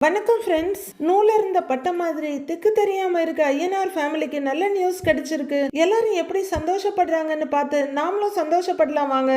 வணக்கம் ஃப்ரெண்ட்ஸ். நூல இருந்த பட்டம் மாதிரி திக்கு தெரியாம இருக்க ஐயனார் ஃபேமிலிக்கு நல்ல நியூஸ் கிடைச்சிருக்கு. எல்லாரும் எப்படி சந்தோஷப்படுறாங்கன்னு பார்த்து நாமளும் சந்தோஷப்படலாம் வாங்க.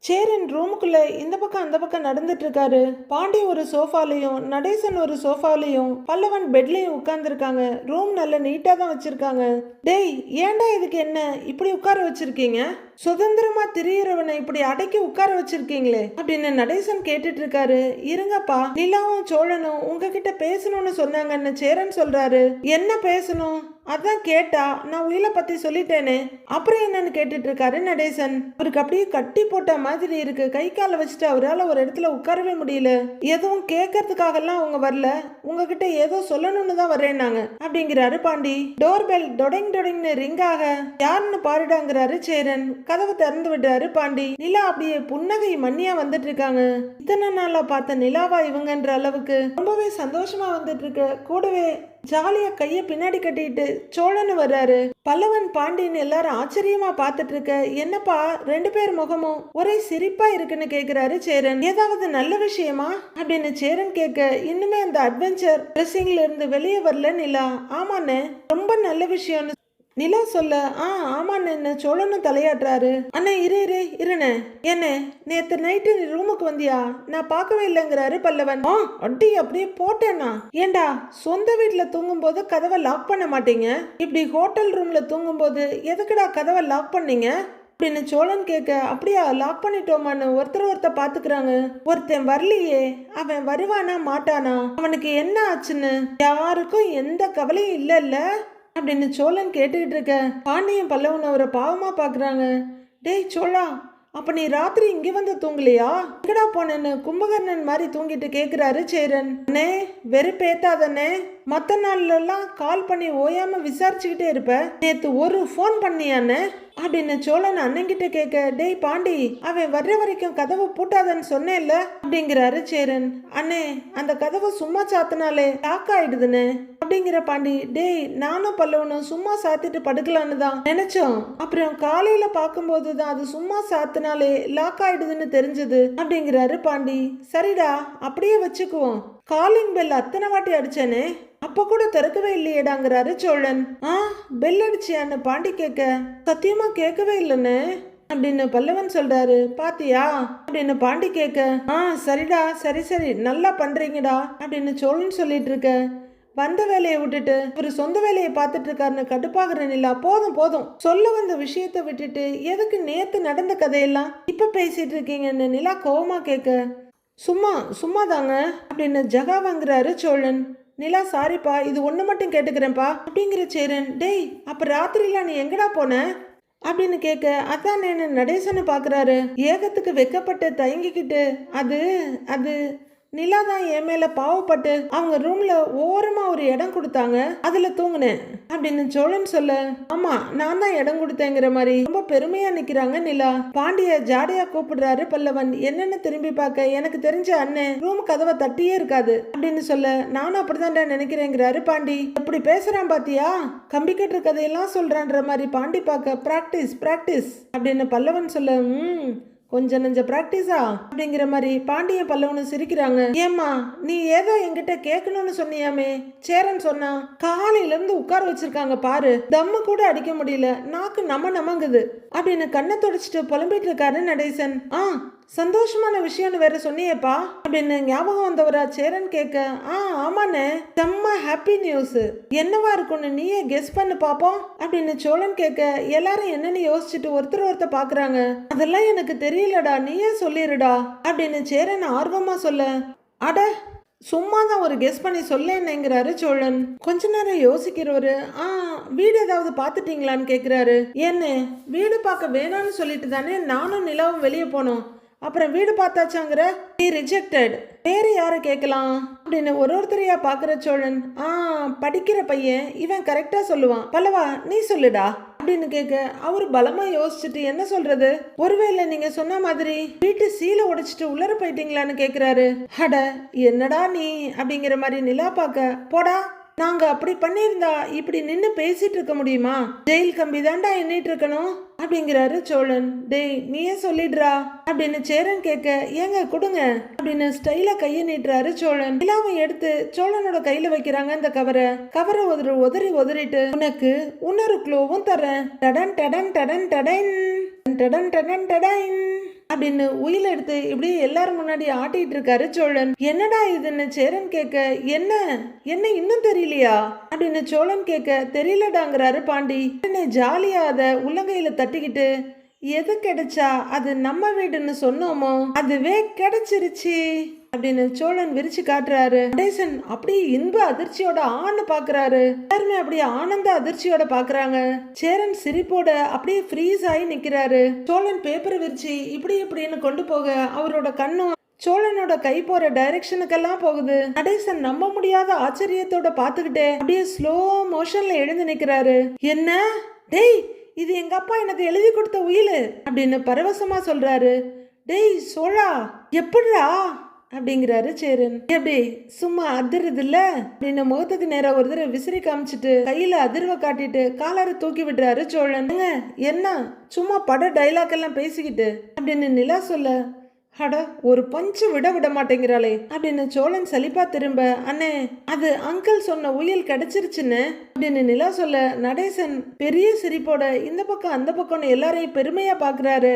சேரன் ரூமுக்குள்ள இந்த பக்கம் அந்த பக்கம் நடந்துட்டு இருக்காரு. பாண்டி ஒரு சோஃபாலையும் நடேசன் ஒரு சோஃபாலையும் பல்லவன் பெட்லயும் உட்கார்ந்துருக்காங்க. ரூம் நல்ல நீட்டா தான் வச்சிருக்காங்க. டேய், ஏன்டா இதுக்கு என்ன இப்படி உட்கார வச்சிருக்கீங்க? சுதந்திரமா திரியறவனை இப்படி அடக்கி உட்கார வச்சிருக்கீங்களே அப்படின்னு நடேசன் கேட்டுட்டு இருக்காரு. இருங்கப்பா, நிலாவும் சோழனும் உங்ககிட்ட பேசணும்னு சொன்னாங்கன்னு சேரன் சொல்றாரு. என்ன பேசணும்? அதான் கேட்டா நான் உயிரை பத்தி சொல்லிட்டேனே, அப்புறம் என்னன்னு கேட்டுட்டு இருக்காரு நடேசன். அவருக்கு அப்படியே கட்டி போட்ட மாதிரி இருக்கு. கை கால வச்சுட்டு அவரால் ஒரு இடத்துல உட்காரவே முடியல. எதுவும் கேட்கறதுக்காக எல்லாம் அவங்க வரல, உங்ககிட்ட ஏதோ சொல்லணும்னு தான் வர்றேன்னாங்க அப்படிங்கிறாரு பாண்டி. டோர் பெல் டொடங் டொடங்னு ரிங் ஆக யாருன்னு பாருடாங்கிறாரு சேரன். கதவை திறந்து விடுறாரு பாண்டி. நிலா அப்படியே புன்னகை மண்ணியா வந்துட்டு இருக்காங்க. இத்தனை நாளா பார்த்த நிலாவா இவங்கன்ற அளவுக்கு ரொம்பவே சந்தோஷமா வந்துட்டு இருக்கு. கூடவே ஜாலியா கைய பின்னாடி கட்டிட்டு சோழன்னு வர்றாரு. பல்லவன் பாண்டியன் எல்லாரும் ஆச்சரியமா பாத்துட்டு இருக்க, என்னப்பா ரெண்டு பேர் முகமும் ஒரே சிரிப்பா இருக்குன்னு கேக்குறாரு சேரன். ஏதாவது நல்ல விஷயமா அப்படின்னு சேரன் கேட்க, இன்னுமே அந்த அட்வென்ச்சர் ட்ரெஸ்ஸிங்ல இருந்து வெளியே வரல நிலா. ஆமாண்ணே, ரொம்ப நல்ல விஷயம்னு நிலா சொல்ல, ஆமான்னு சோழனும் தலையாட்டுறாரு. அண்ணே இருண்ணே, என்ன நேத்து நைட்டு நீ ரூமுக்கு வந்தியா? நான் பார்க்கவே இல்லைங்கிறாரு பல்லவன். அடி அப்படியே போட்டேனா? ஏண்டா, சொந்த வீட்டுல தூங்கும் போது கதவை லாக் பண்ண மாட்டீங்க, இப்படி ஹோட்டல் ரூம்ல தூங்கும் போது எதுக்குடா கதவை லாக் பண்ணீங்க அப்படின்னு சோழன் கேட்க, அப்படியா லாக் பண்ணிட்டோமான்னு ஒருத்தர் பாத்துக்கிறாங்க. ஒருத்தன் வரலையே, அவன் வருவானா மாட்டானா, அவனுக்கு என்ன ஆச்சுன்னு யாருக்கும் எந்த கவலையும் இல்ல அப்படின்னு சோழன் கேட்டுக்கிட்டு இருக்க, பாண்டியன் பல்லவன் அவரை பாவமா பாக்குறாங்க. டேய் சோழா, அப்ப நீ ராத்திரி இங்க வந்து தூங்கலையா? எங்கடா போனேன்னு கும்பகர்ணன் மாதிரி தூங்கிட்டு கேக்குறாரு சேரன். அண்ணே, வெறுப்பேத்தாதண்ணே, மத்த நாள்ல எல்லாம் கால் பண்ணி ஓயாம விசாரிச்சுக்கிட்டே இருப்ப, நேத்து ஒரு போன் பண்ணியான்னு அப்படின்னு சோழன் அண்ணங்கிட்ட கேட்க, டேய் பாண்டி, அவன் வர்ற வரைக்கும் கதவை பூட்டாதன்னு சொன்னேன்ல அப்படிங்கிறாரு சேரன். அண்ணே, அந்த கதவை சும்மா சாத்தினாலே லாக் ஆயிடுதுன்னு அப்படிங்கிற பாண்டி. டேய், நானும் பல்லவனும் சும்மா சாத்திட்டு படுக்கலான்னு தான் நினைச்சோம், அப்புறம் காலையில பார்க்கும்போது தான் அது சும்மா சாத்தினாலே லாக் ஆயிடுதுன்னு தெரிஞ்சது அப்படிங்கிறாரு பாண்டி. சரிடா, அப்படியே வச்சுக்குவோம். காலிங் பெல் அத்தனை வாட்டி அடிச்சேனே, அப்ப கூட திறக்கவே இல்லையேடாங்கிறாரு சோழன். பெல் அடிச்சியான்னு பாண்டி கேட்க, சத்தியமா கேட்கவே இல்லைன்னு அப்படின்னு பல்லவன் சொல்றாரு. பாத்தியா அப்படின்னு பாண்டி கேட்க, சரிடா, சரி நல்லா பண்றீங்கடா அப்படின்னு சோழன் சொல்லிட்டு இருக்க. வந்த வேலையை விட்டுட்டு ஒரு சொந்த வேலையை பார்த்துட்டு இருக்காருன்னு கடுப்பாகிற நிலா. போதும், சொல்ல வந்த விஷயத்த விட்டுட்டு எதுக்கு நேத்து நடந்த கதையெல்லாம் இப்ப பேசிட்டு இருக்கீங்கன்னு நிலா கோவமா கேட்க, சும்மா தாங்க அப்படின்னு ஜகா வாங்குறாரு சோழன். நிலா, சாரிப்பா, இது ஒண்ணு மட்டும் கேட்டுக்கிறேன்ப்பா அப்படிங்கிற சேரன். டேய், அப்ப ராத்திரிலாம் நீ எங்கடா போன அப்படின்னு கேட்க, அதான் நான் நடேசனை பாக்குறாரு. ஏகத்துக்கு வெக்கப்பட்டு தயங்கிக்கிட்டு, அது நிலா தான் என் மேல பாவப்பட்டு அவங்க ரூம்ல ஓரமா ஒரு இடம் கொடுத்தாங்க, அதுல தூங்குனேன் அப்படின்னு சோழன் சொல்ல, ஆமா நான் தான் இடம் கொடுத்தேங்கிற மாதிரி ரொம்ப பெருமையா நிக்கிறாங்க நிலா. பாண்டிய ஜாடையா கூப்பிடுறாரு பல்லவன். என்னன்னு திரும்பி பார்க்க, எனக்கு தெரிஞ்ச அண்ணன் ரூம் கதவை தட்டியே இருக்காது அப்படின்னு சொல்ல, நானும் அப்படிதான்டா நினைக்கிறேங்கிறாரு பாண்டி. எப்படி பேசுறான் பாத்தியா, கம்பி கட்டுற கதையெல்லாம் சொல்றான்ற மாதிரி பாண்டி பார்க்க, பிராக்டிஸ் அப்படின்னு பல்லவன் சொல்ல, கொஞ்சம் நெஞ்ச பிராக்டிஸா அப்படிங்கிற மாதிரி பாண்டியன் பல்லவனும் சிரிக்கிறாங்க. ஏம்மா, நீ ஏதோ என்கிட்ட கேட்கணும்னு சொன்னியாமே, சேரன் சொன்னா, காலையில இருந்து உட்கார வச்சிருக்காங்க பாரு, தம்மு கூட அடிக்க முடியல, நாக்கு நமங்குது அப்படின்னு கண்ணை தொடச்சிட்டு புலம்பிட்டு இருக்காரு நடேசன். சந்தோஷமான விஷயம்னு வேற சொன்னியேப்பா அப்படின்னு ஞாபகம் வந்தவரா சேரன் கேட்க, ஆமாண்ணே, செம்ம ஹாப்பி நியூஸ், என்னவா இருக்கும்னு நீயே கெஸ் பண்ணு பாப்போம் அப்படின்னு சோழன் கேட்க, எல்லாரும் என்னன்னு யோசிச்சுட்டு ஒருத்தர் பாக்குறாங்க. அதெல்லாம் எனக்கு தெரியலடா, நீயே சொல்லிருடா அப்படின்னு சேரன் ஆர்வமா சொல்ல, அட சும்மா தான் ஒரு கெஸ் பண்ணி சொல்லேன்னுங்கிறாரு சோழன். கொஞ்ச நேரம் யோசிக்கிறவரு, வீடு ஏதாவது பார்த்துட்டீங்களான்னு கேட்குறாரு. என்ன, வீடு பார்க்க வேணான்னு சொல்லிட்டு தானே நானும் நிலாவும் வெளியே போனோம், அப்புறம் வீடு பார்த்தாச்சாங்கிற, நீ ரிஜெக்டட், வேற யாரை கேட்கலாம் அப்படின்னு ஒருத்தரையா பாக்குற சோழன். படிக்கிற பையன், இவன் கரெக்டா சொல்லுவான், பல்லவா நீ சொல்லுடா அப்படின்னு கேட்க, அவரு பலமா யோசிச்சுட்டு என்ன சொல்றது, ஒருவேளை நீங்க சொன்ன மாதிரி வீட்டு சீலை உடைச்சிட்டு உள்ளர போயிட்டீங்களான்னு கேக்குறாரு. அட என்னடா நீ அப்படிங்கிற மாதிரி நிலா பார்க்க, போடா நாங்க அப்படி பண்ணியிருந்தா இப்படி நின்னு பேசிட்டு இருக்க முடியுமா? ஜெயில் கம்பி தாண்டா எண்ணிட்டு இருக்கணும் அப்படிங்கிறாரு சோழன். டேய் நீயே சொல்லிடுறா அப்படின்னு சேரன் கேட்க, ஏங்க கொடுங்க அப்படின்னு ஸ்டைலா கையை நீட்டுறாரு சோழன். நிலாவை எடுத்து சோழனோட கையில வைக்கிறாங்க அந்த கவரை உதறிட்டு, உனக்கு இன்னொரு க்ளோவும் தரேன், டடன் டடன் டடன் டடன் டடன் டடன் டடன் அப்படின்னு உயில் எடுத்து இப்படியே எல்லாரும் முன்னாடி ஆட்டிட்டு இருக்காரு சோழன். என்னடா இதுன்னு சேரன் கேட்க, என்ன என்ன இன்னும் தெரியலையா அப்படின்னு சோழன் கேட்க, தெரியலடாங்கிறாரு பாண்டி. ஜாலியா அத உள்ளங்கையில தட்டிக்கிட்டு, எது கிடைச்சா அது நம்ம வீடுன்னு சொன்னோமோ அதுவே கிடைச்சிருச்சு அப்படின்னு சோழன் விரிச்சு காட்டுறாரு. நடேசன் அப்படியே இன்ப அதிர்ச்சியோட ஆன்னு பாக்குறாரு. எல்லாருமே அப்படியே ஆனந்த அதிர்ச்சியோட பாக்குறாங்க. சேரன் சிரிப்போட அப்படியே ஃப்ரீஸ் ஆகி நிக்கிறாரு. சோழன் பேப்பரை விரிச்சு இப்படி இப்படின்னு கொண்டு போக அவரோட கண்ணும் சோழனோட கை போற டைரக்ஷனுக்கெல்லாம் போகுது. நடேசன் நம்ப முடியாத ஆச்சரியத்தோட பாத்துக்கிட்டே அப்படியே ஸ்லோ மோஷன்ல எழுந்து நிக்கிறாரு. என்ன டேய், இது எங்க அப்பா எனக்கு எழுதி கொடுத்த உயில் அப்படின்னு பரவசமா சொல்றாரு. டேய் சோழா, எப்படிரா அப்படிங்கிறாரு சேரன். எப்படி சும்மா அதிருது இல்ல அப்படின்னு முகத்துக்கு நேரம் ஒரு தடவை விசிறி காமிச்சிட்டு கையில அதிர்வை காட்டிட்டு காலரை தூக்கி விடுறாரு சோழன். என்ன சும்மா பட டைலாக் எல்லாம் பேசிக்கிட்டு அப்படின்னு நிலா சொல்ல, அட ஒரு பஞ்சு விட மாட்டேங்கிறாளே அப்படின்னு சோழன் சலிப்பா திரும்ப, அண்ணே அது அங்கிள் சொன்ன உயில் கிடைச்சிருச்சுன்னு அப்படின்னு நிலா சொல்ல, நடேசன் பெரிய சிரிப்போட இந்த பக்கம் அந்த பக்கம்னு எல்லாரையும் பெருமையா பாக்குறாரு.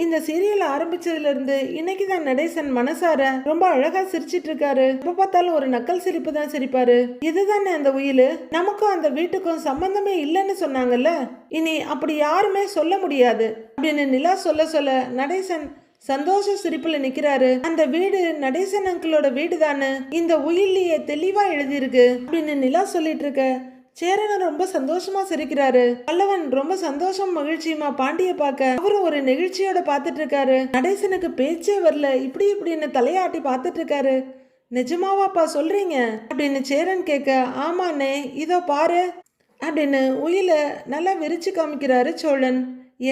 இந்த சீரியல் ஆரம்பிச்சதுல இருந்து இன்னைக்கு தான் நடேசன் மனசார ரொம்ப அழகா சிரிச்சிட்டு இருக்காரு. எப்ப பார்த்தாலும் ஒரு நக்கல் சிரிப்பு தான் சிரிப்பாரு. இதுதானே அந்த உயில், நமக்கும் அந்த வீட்டுக்கும் சம்பந்தமே இல்லைன்னு சொன்னாங்கல்ல, இனி அப்படி யாருமே சொல்ல முடியாது அப்படின்னு நிலா சொல்ல நடேசன் சந்தோஷ சிரிப்புல நிக்கிறாரு. அந்த வீடு நடேசன் அங்கிளோட வீடு தானே, இந்த உயிலேயே தெளிவா எழுதியிருக்கு அப்படின்னு நிலா சொல்லிட்டு இருக்க சேரன் ரொம்ப சந்தோஷமா சிரிக்கிறாரு. பல்லவன் ரொம்ப சந்தோஷம் மகிழ்ச்சியுமா பாண்டிய பார்க்க அவரும் ஒரு நெகிழ்ச்சியோட பாத்துட்டு இருக்காரு. நடேசனுக்கு பேச்சே வரல, இப்படி இப்படின்னு தலையாட்டி பாத்துட்டு இருக்காரு. நிஜமாவாப்பா சொல்றீங்க அப்படின்னு சேரன் கேட்க, ஆமாண்ணே இதோ பாரு அப்படின்னு உயில நல்லா விரிச்சு காமிக்கிறாரு சோழன்.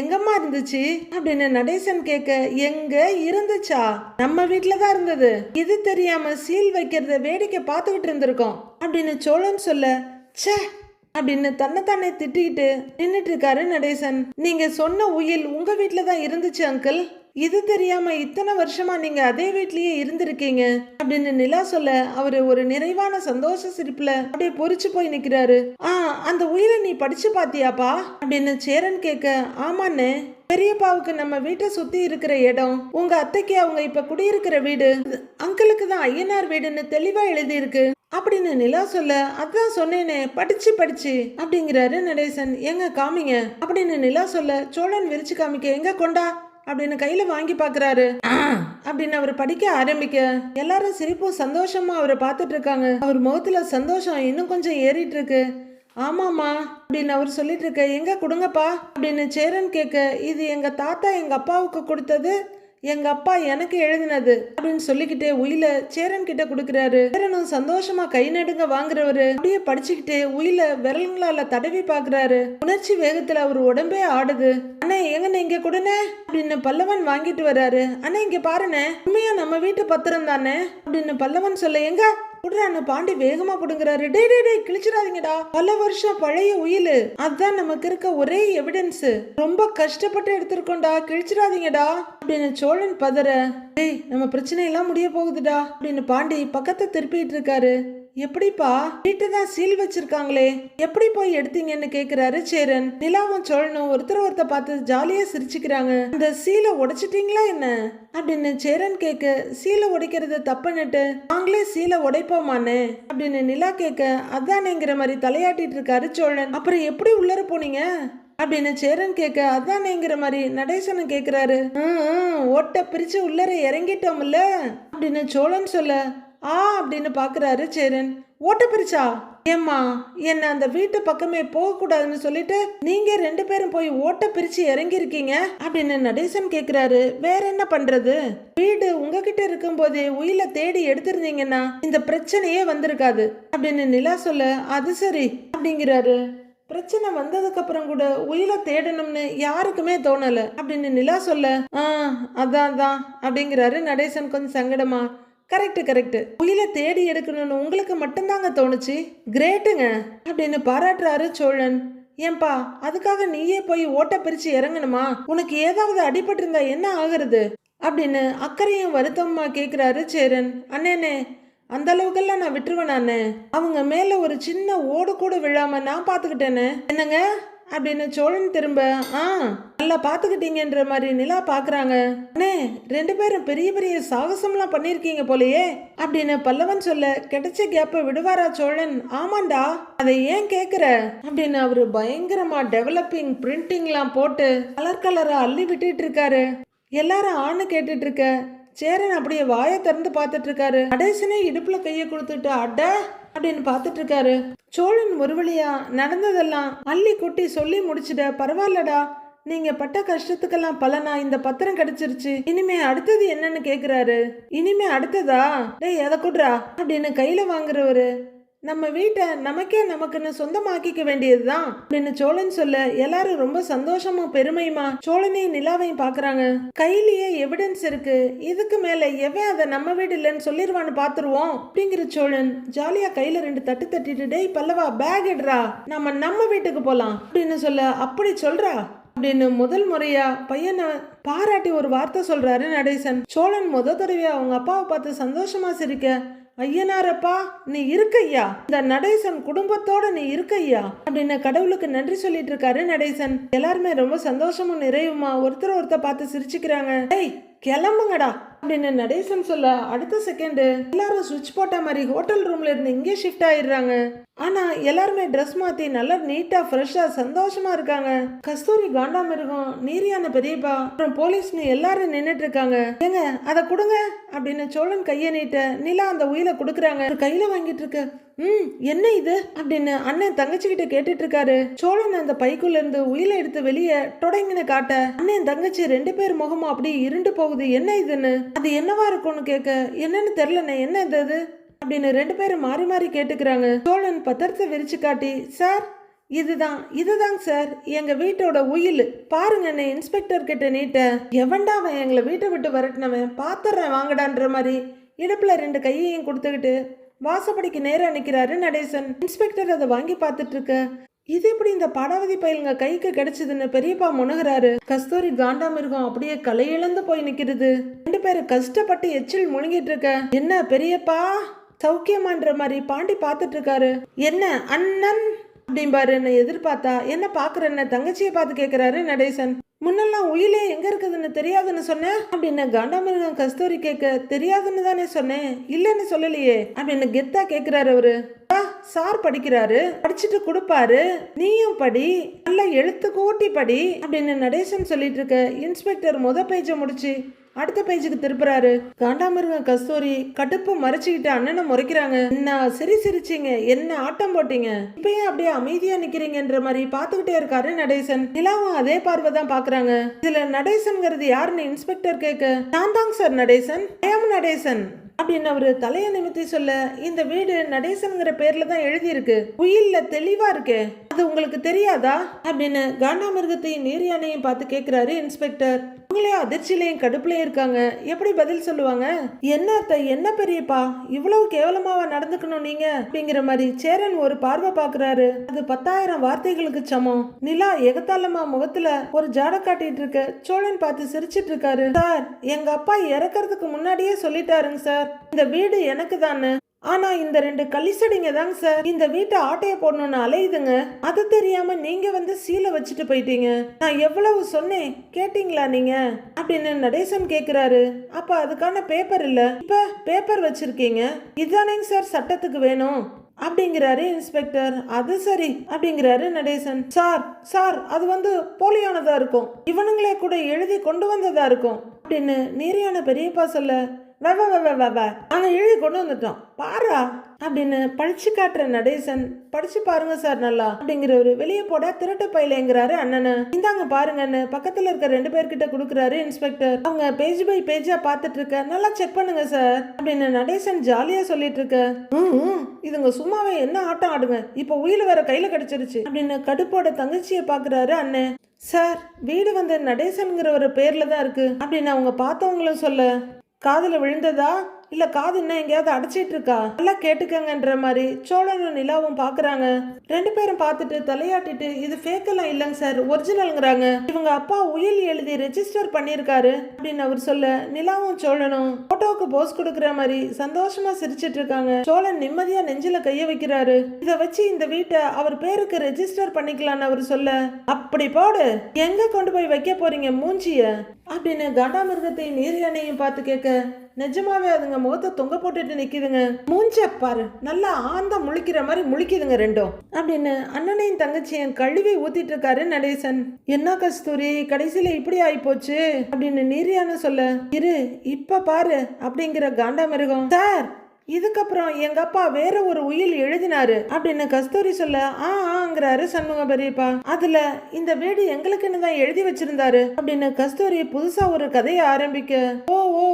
எங்கம்மா இருந்துச்சு அப்படின்னு நடேசன் கேட்க, எங்க இருந்துச்சா, நம்ம வீட்டுலதான் இருந்தது, இது தெரியாம சீல் வைக்கிறத வேடிக்கை பார்த்துக்கிட்டு இருந்திருக்கோம் அப்படின்னு சோழன் சொல்ல, ச்சே அப்படின்னு தன்னைத்தானே திட்டிக்கிட்டு நின்றுட்டு இருக்காரு நடேசன். நீங்க சொன்ன உயில் உங்க வீட்டுல தான் இருந்துச்சு அங்கிள், இது தெரியாம இத்தனை வருஷமா நீங்க அதே வீட்லயே இருந்திருக்கீங்க அப்படின்னு நிலா சொல்ல, அவரு ஒரு நிறைவான சந்தோஷ சிரிப்புல அப்படியே பொறிச்சு போய் நிக்கிறாரு. அந்த உயிரை நீ படிச்சு பாத்தியாப்பா அப்படின்னு சேரன் கேட்க, ஆமாண்ணே, பெரியப்பாவுக்கு நம்ம வீட்டை சுத்தி இருக்கிற இடம், உங்க அத்தைக்கு அவங்க இப்ப குடியிருக்கிற வீடு, அங்கிளுக்கு தான் ஐயனார் வீடுன்னு தெளிவா எழுதி இருக்கு அப்படின்னு நிலா சொல்ல, அதான் சொன்னேனே படிச்சு அப்படிங்கிறாரு நடேசன். எங்க காமிங்க அப்படின்னு நிலா சொல்ல, சோழன் விரிச்சு காமிக்க, எங்க கொண்டா அப்படின்னு கையில வாங்கி பாக்குறாரு. அப்படின்னு அவர் படிக்க ஆரம்பிக்க எல்லாரும் சிரிப்பும் சந்தோஷமா அவரை பார்த்துட்டு இருக்காங்க. அவர் முகத்துல சந்தோஷம் இன்னும் கொஞ்சம் ஏறிட்டு இருக்கு. ஆமாமா அப்படின்னு அவர் சொல்லிட்டு இருக்க, எங்க கொடுங்கப்பா அப்படின்னு சேரன் கேட்க, இது எங்க தாத்தா எங்க அப்பாவுக்கு கொடுத்தது, எங்க அப்பா எனக்கு எழுதினது அப்படின்னு சொல்லிக்கிட்டே உயில சேரன் கிட்ட கொடுக்கறாரு. சேரனும் சந்தோஷமா கை நடுங்க வாங்குறவரு அப்படியே படிச்சுக்கிட்டே உயில விரல்களால தடவி பாக்குறாரு. உணர்ச்சி வேகத்துல அவர் உடம்பே ஆடுது. அண்ணே எங்கன்னு இங்க கொடுனே அப்படின்னு பல்லவன் வாங்கிட்டு வர்றாரு. அண்ணே இங்க பாருண்ணே, உண்மையா நம்ம வீட்டு பத்திரம் தானே அப்படின்னு பல்லவன் சொல்ல, எங்க புடுறான்னு பாண்டி வேகமா புடுங்குறாரு. டே டே டே கிழிச்சிடாதீங்கடா, பல வருஷம் பழைய உயில், அதுதான் நமக்கு இருக்க ஒரே எவிடன்ஸ், ரொம்ப கஷ்டப்பட்டு எடுத்திருக்கோண்டா, கிழிச்சிடாதீங்கடா அப்படின்னு சோழன் பதற, டேய் நம்ம பிரச்சனை எல்லாம் முடிய போகுதுடா அப்படின்னு பாண்டி பக்கத்தை திருப்பிட்டு இருக்காரு. எப்படிப்பா வீட்டை தான் சீல் வச்சிருக்காங்களே, எப்படி போய் எடுத்தீங்கன்னு கேக்குறாரு சேரன். நிலாவும் சோழனும் ஒருத்தர் பார்த்து ஜாலியா சிரிச்சுக்கிறாங்க. அந்த சீலை உடைச்சிட்டீங்களா என்ன அப்படின்னு சேரன் கேட்க, சீலை உடைக்கிறது தப்புன்னுட்டு நாங்களே சீலை உடைப்போமானே அப்படின்னு நிலா கேட்க, அதானேங்கிற மாதிரி தலையாட்டிட்டு இருக்காரு சோழன். அப்புறம் எப்படி உள்ளர போனீங்க அப்படின்னு சேரன் கேட்க, அதானேங்கிற மாதிரி நடேசன் கேக்குறாரு. ஓட்ட பிரிச்சு உள்ளர இறங்கிட்டோம்ல அப்படின்னு சோழன் சொல்ல, அப்படின்னு பாக்குறாரு சேரன். ஓட்ட பிரிச்சா ஏம்மா, என்ன அந்த வீட்டு பக்கமே போக கூடாதுன்னு சொல்லிட்டு நீங்க 2 பேரும் போய் ஓட்ட பிரிச்சு இறங்கி இருக்கீங்க அப்படின்னு நடேசன் கேக்குறாரு. வேற என்ன பண்றது, வீடு உங்ககிட்ட இருக்கும் போதே உயில தேடி எடுத்திருந்தீங்கன்னா இந்த பிரச்சனையே வந்திருக்காது அப்படின்னு நிலா சொல்ல, அது சரி அப்படிங்கிறாரு. பிரச்சனை வந்ததுக்கு அப்புறம் கூட உயில தேடணும்னு யாருக்குமே தோணல அப்படின்னு நிலா சொல்ல, அதான் அப்படிங்கிறாரு நடேசன் கொஞ்சம் சங்கடமா. Correct correct. உயிலை தேடி எடுக்கணும்னு உங்களுக்கு மட்டும்தாங்க தோணுச்சு. கிரேட்டுங்க அப்படின்னு பாராட்டுறாரு சோழன். ஏன்பா அதுக்காக நீயே போய் ஓட்ட பிரிச்சு இறங்கணுமா? உனக்கு ஏதாவது அடிபட்டிருந்தா என்ன ஆகுறது அப்படின்னு அக்கறையும் வருத்தமா கேக்குறாரு சேரன். அண்ணேனே அந்த அளவுக்கெல்லாம் நான் விட்டுருவேன். அவங்க மேல ஒரு சின்ன ஓடு கூட விழாம நான் பாத்துக்கிட்டேன்னு. என்னங்க அப்படின்னு சோழன் திரும்ப நல்லா பாத்துக்கிட்டீங்கன்ற மாதிரி நிலா பாக்குறாங்க. அண்ணே 2 பேரும் பெரிய பெரிய சாகசம்லாம் பண்ணிருக்கீங்க போலயே அப்படின்னு பல்லவன் சொல்ல கிடைச்ச கேப்ப விடுவாரா சோழன்? ஆமாண்டா, அதை ஏன் கேக்குற அப்படின்னு அவரு பயங்கரமா டெவலப்பிங் பிரிண்டிங்லாம் போட்டு கலர் கலரா அள்ளி விட்டுட்டு இருக்காரு. எல்லாரும் ஆணு கேட்டுட்டு இருக்க சேரன் அப்படியே வாயை திறந்து பார்த்துட்டு இருக்காரு. நடேசனே இடுப்புல கையை கொடுத்துட்டு அட அப்படின்னு பார்த்துட்டு இருக்காரு. சோழன் ஒரு வழியா நடந்ததெல்லாம் அள்ளி கொட்டி சொல்லி முடிச்சுட. பரவாயில்லடா, நீங்க பட்ட கஷ்டத்துக்கெல்லாம் பலனா இந்த பத்திரம் கிடைச்சிருச்சு. இனிமே அடுத்தது என்னன்னு கேக்குறாரு. இனிமே அடுத்ததா? டேய் எதை குடுறா அப்படின்னு கையில வாங்குறவரு நம்ம வீட்டை நமக்குன்னு சொந்தமாக்கிக்க வேண்டியதுதான் அப்படின்னு சோழன் சொல்ல எல்லாரும் ரொம்ப சந்தோஷமும் பெருமையுமா சோழனையும் நிலாவையும் பாக்குறாங்க. கையிலேயே எவிடன்ஸ் இருக்கு, இதுக்கு மேல எவன் அதை நம்ம வீடு இல்லைன்னு சொல்லிடுவான்னு பாத்துருவோம் அப்படிங்கிற சோழன் ஜாலியா கையில 2 தட்டு தட்டிட்டு டேய் பல்லவா பேக் எடுறா நம்ம வீட்டுக்கு போலாம் அப்படின்னு சொல்ல அப்படி சொல்றா அப்படின்னு முதல் முறையா பையனை பாராட்டி ஒரு வார்த்தை சொல்றாரு நடேசன். சோழன் தடவையா அவங்க அப்பாவை பார்த்து சந்தோஷமா சிரிக்க ஐயனாரப்பா நீ இருக்கையா, இந்த நடேசன் குடும்பத்தோட நீ இருக்கையா அப்படின்னு கடவுளுக்கு நன்றி சொல்லிட்டு இருக்காரு நடேசன். எல்லாருமே ரொம்ப சந்தோஷமும் நிறைவுமா ஒருத்தர் பார்த்து சிரிச்சுக்கிறாங்க. டேய் கிளம்புங்கடா அப்படின்னு நடேசன் சொல்ல அடுத்த செகண்ட் எல்லாரும் சுவிட்ச் போட்ட மாதிரி ஹோட்டல் ரூம்ல இருந்து இங்கே ஷிஃப்ட் ஆயிடுறாங்க. ஆனா எல்லாருமே ட்ரெஸ் மாத்தி நல்லா நீட்டா ஃப்ரெஷ்ஷா சந்தோஷமா இருக்காங்க. கஸ்தூரி காண்டாமிருகம், நீரியான பெரியப்பா, அப்புறம் போலீஸ்னு எல்லாரும் நின்னுட்டு இருக்காங்க. ஏங்க அதை கொடுங்க அப்படின்னு சோழன் கையை நீட்ட நிலா அந்த உயிலை கொடுக்குறாங்க. கையில வாங்கிட்டு இருக்கு. என்ன இது அப்படின்னு அண்ணன் தங்கச்சிக்கிட்ட கேட்டுட்டு இருக்காரு. சோழன் அந்த பைக்குள்ள இருந்து உயிலை எடுத்து வெளியே தொடங்கின காட்ட அண்ணன் தங்கச்சி 2 பேர் முகமும் அப்படியே இருண்டு போகுது. என்ன இதுன்னு, அது என்னவா இருக்கும்னு கேட்க என்னன்னு தெரியலண்ணே, என்ன இது அப்படின்னு 2 பேரும் மாறி மாறி கேட்டுக்கிறாங்க. சோழன் பத்திரத்தை விரிச்சு காட்டி சார் இதுதாங்க சார் எங்க வீட்டோட உயில் பாருங்க என்ன இன்ஸ்பெக்டர் கிட்ட நீட்ட. எவன்டா அவன் எங்களை வீட்டை விட்டு வரட்டினவன் பாத்துறேன் வாங்கடான்ற மாதிரி இடுப்புல 2 கையையும் கொடுத்துக்கிட்டு வாசப்படிக்கு நேரா நிக்கிறாரு நடேசன். இன்ஸ்பெக்டர் அதை வாங்கி பார்த்துட்டு இருக்க இது எப்படி இந்த படாவதி பயிலுங்க கைக்கு கிடைச்சதுன்னு பெரியப்பா முணுகிறாரு. கஸ்தூரி காண்டாமிருகம் அப்படியே கலையிழந்து போய் நிக்கிறது. 2 பேரும் கஷ்டப்பட்டு எச்சில் முழுங்கிட்டு இருக்க என்ன பெரியப்பா சௌக்கியமான்ற மாதிரி பாண்டி பார்த்துட்டு இருக்காரு. என்ன அண்ணன் அப்படின்பாரு. என்ன எதிர்பார்த்தா என்ன பாக்குறேன்னு தங்கச்சியை பார்த்து கேட்கிறாரு நடேசன். முன்னெல்லாம் உயிலே எங்க இருக்குதுன்னு தெரியாதுன்னு சொன்னேன் அப்படின்னு காண்டாமிருகம் கஸ்தூரி கேட்க தெரியாதுன்னு தானே சொன்னேன், இல்லன்னு சொல்லலையே அப்படின்னு கெத்தா கேக்குறாரு. அவரு சார் படிக்கிறாரு, படிச்சுட்டு கொடுப்பாரு, நீயும் படி, நல்லா எழுத்து கூட்டி படி அப்படின்னு நடேசன் சொல்லிட்டு இருக்க இன்ஸ்பெக்டர் பேஜை முடிச்சு அடுத்த பேஜுக்கு திருப்புறாரு. காண்டாமிருகம் கஸ்தூரி கடுப்பு மறைச்சுக்கிட்டு அண்ணனை முறைக்கிறாங்க. என்ன சிரிச்சிங்க, என்ன ஆட்டம் போட்டீங்க, இப்பயும் அப்படியே அமைதியா நிக்கிறீங்கன்ற மாதிரி பாத்துக்கிட்டே இருக்காரு நடேசன். நிலாவும் அதே பார்வை தான் பாக்குறாங்க. இதுல நடேசன்ங்கிறது யாருன்னு இன்ஸ்பெக்டர் கேட்க நான் தாங்க சார் நடேசன், நடேசன் அப்படின்னு அவரு தலைய நிமித்தி சொல்ல இந்த வீடு நடேசன்ங்கிற பேர்ல தான் எழுதி இருக்கு, உயில்ல தெளிவா இருக்கு, அது உங்களுக்கு தெரியாதா அப்படின்னு காண்டாமிருகத்தையும் நீரியானையும் பார்த்து கேட்கிறாரு இன்ஸ்பெக்டர். உங்களே அதிர்ச்சியிலையும் கடுப்புலையும் இருக்காங்க, எப்படி பதில் சொல்லுவாங்க? என்ன பெரியப்பா இவ்வளவு கேவலமாவா நடந்துக்கணும் நீங்க அப்படிங்கிற மாதிரி சேரன் ஒரு பார்வை பாக்குறாரு. அது 10,000 வார்த்தைகளுக்கு சமம். நிலா எகத்தாலமா முகத்துல ஒரு ஜாட காட்டிட்டு இருக்க சோழன் பார்த்து சிரிச்சிட்டு இருக்காரு. சார் எங்க அப்பா இறக்கறதுக்கு முன்னாடியே சொல்லிட்டாருங்க சார் இந்த வீடு எனக்கு தானு, ஆனா இந்த 2 கலிசடிங்க தாங்க சார் இந்த வீட்டை ஆட்டைய போடணும்னு அலையுதுங்க, அது தெரியாம நீங்க வந்து சீலை வச்சுட்டு போயிட்டீங்க, நான் எவ்வளவு சொன்னேன் கேட்டீங்களா நீங்க அப்படின்னு நடேசன் கேக்குறாரு. அப்ப அதுக்கான பேப்பர் இல்ல, இப்ப பேப்பர் வச்சிருக்கீங்க, இதுதானேங்க சார் சட்டத்துக்கு வேணும் அப்படிங்கிறாரு இன்ஸ்பெக்டர். அது சரி அப்படிங்கிறாரு நடேசன். சார் அது வந்து போலியானதா இருக்கும், இவனுங்களே கூட எழுதி கொண்டு வந்ததா இருக்கும் அப்படின்னு நீரியான பெரியப்பா சொல்ல நாங்க எழுதி கொண்டு வந்துட்டோம் பாரா அப்படின்னு படிச்சு காட்டுற நடேசன். படிச்சு பாருங்க சார் நல்லா அப்படிங்கிறவரு வெளியே போட திருட்டு பயிலங்கிறாரு அண்ணனு. இந்தாங்க பாருங்கன்னு பக்கத்துல இருக்க 2 பேர்கிட்ட கொடுக்குறாரு இன்ஸ்பெக்டர். அவங்க பேஜ் பை பேஜா பாத்துட்டு இருக்க நல்லா செக் பண்ணுங்க சார் அப்படின்னு நடேசன் ஜாலியா சொல்லிட்டு இருக்க. இதுங்க சும்மாவே என்ன ஆட்டம் ஆடுங்க, இப்ப உயிர் வேற கையில கிடைச்சிருச்சு அப்படின்னு கடுப்போட தங்கச்சிய பாக்குறாரு அண்ணன். சார் வீடு வந்து நடேசன்கிற ஒரு பேர்ல தான் இருக்கு அப்படின்னு அவங்க பார்த்தவங்களும் சொல்ல காதுல விழுந்ததா இல்ல காது இன்னும் எங்கேயாவது அடைச்சிட்டு இருக்கா, நல்லா கேட்டுக்கங்கன்ற மாதிரி சோழனும் நிலாவும் பாக்குறாங்க. ரெண்டு பேரும் பார்த்துட்டு தலையாட்டிட்டு இது ஃபேக் எல்லாம் இல்லைங்க சார், ஒரிஜினல்ங்கிறாங்க. இவங்க அப்பா உயில் எழுதி ரெஜிஸ்டர் பண்ணிருக்காரு அப்படின்னு அவர் சொல்ல நிலாவும் சோழனும் போட்டோவுக்கு போஸ் கொடுக்கற மாதிரி சந்தோஷமா சிரிச்சிட்டு இருக்காங்க. சோழன் நிம்மதியா நெஞ்சில கைய வைக்கிறாரு. இத வச்சு இந்த வீட்டை அவர் பேருக்கு ரெஜிஸ்டர் பண்ணிக்கலாம்னு அவர் சொல்ல, அப்படி போடு, எங்க கொண்டு போய் வைக்க போறீங்க மூஞ்சிய அப்படின்னு காண்டாமிருகத்தை நீர் யானையும் பார்த்து கேட்க, நிஜமாவே அதுங்க முகத்தை தொங்க போட்டுட்டு நிக்குதுங்க. மூஞ்ச பாரு, நல்லா ஆந்த முழிக்கிற மாதிரி முழிக்குதுங்க ரெண்டும் அப்படின்னு அண்ணனையும் தங்கச்சியும் கழுவி ஊத்திட்டு இருக்காரு நடேசன். என்ன கஸ்தூரி கடைசியில இப்படி ஆயிப்போச்சு அப்படின்னு நீரியான சொல்ல, இரு இப்ப பாரு அப்படிங்கிற காண்டாமிருகம், சார் இதுக்கப்புறம் எங்க அப்பா வேற ஒரு உயில் எழுதினாரு அப்படின்னு கஸ்தூரி சொல்ல, ஆங்கிறாரு சண்முக பெரியப்பா. அதுல இந்த வீடு எங்களுக்குன்னு தான் எழுதி வச்சிருந்தாரு அப்படின்னு கஸ்தூரி புதுசா ஒரு கதையை ஆரம்பிக்க, ஓ ஓ